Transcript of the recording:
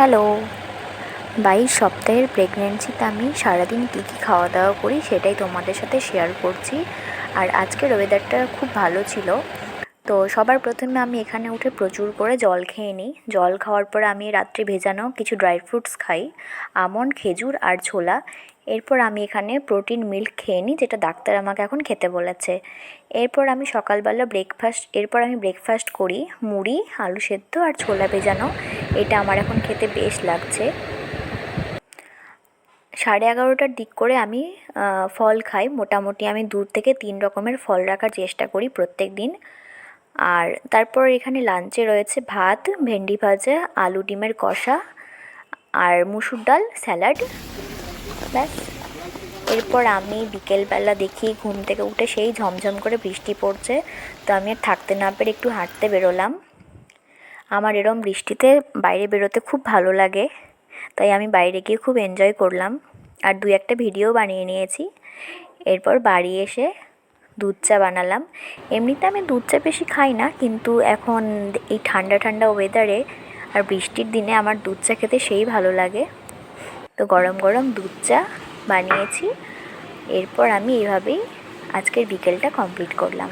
Hello. 22 সপ্তাহের প্রেগন্যান্সিতে আমি সারাদিন কী কী খাওয়া দাওয়া করি সেটাই তোমাদের সাথে শেয়ার করছি। আর আজকের ওয়েদারটা খুব ভালো ছিল। তো সবার প্রথমে আমি এখানে উঠে প্রচুর করে জল খেয়ে নিই। জল খাওয়ার পর আমি রাত্রে ভেজানো কিছু ড্রাই ফ্রুটস খাই, আমন্ড, খেজুর আর ছোলা। এরপর আমি এখানে প্রোটিন মিল্ক খেয়ে নিই, যেটা ডাক্তার আমাকে এখন খেতে বলেছে। এরপর আমি ব্রেকফাস্ট করি মুড়ি, আলু সেদ্ধ আর ছোলা ভেজানো। এটা আমার এখন খেতে বেশ লাগছে। 11:30টার দিক করে আমি ফল খাই। মোটামুটি আমি 2 থেকে 3 রকমের ফল রাখার চেষ্টা করি প্রত্যেক দিন। আর তারপর এখানে লাঞ্চে রয়েছে ভাত, ভেন্ডি ভাজা, আলু ডিমের কষা আর মুসুর ডাল, স্যালাড, ব্যাস। এরপর আমি বিকেলবেলা দেখি ঘুম থেকে উঠে সেই ঝমঝম করে বৃষ্টি পড়ছে। তো আমি আর থাকতে না পেরে একটু হাঁটতে বেরোলাম। আমার এরম বৃষ্টিতে বাইরে বেরোতে খুব ভালো লাগে, তাই আমি বাইরে গিয়ে খুব এনজয় করলাম আর 2-1টা ভিডিও বানিয়ে নিয়েছি। এরপর বাড়ি এসে দুধ চা বানালাম। এমনিতে আমি দুধ চা বেশি খাই না, কিন্তু এখন এই ঠান্ডা ঠান্ডা ওয়েদারে আর বৃষ্টির দিনে আমার দুধ চা খেতে সেই ভালো লাগে। তো গরম গরম দুধ চা বানিয়েছি। এরপর আমি এইভাবেই আজকের বিকেলটা কমপ্লিট করলাম।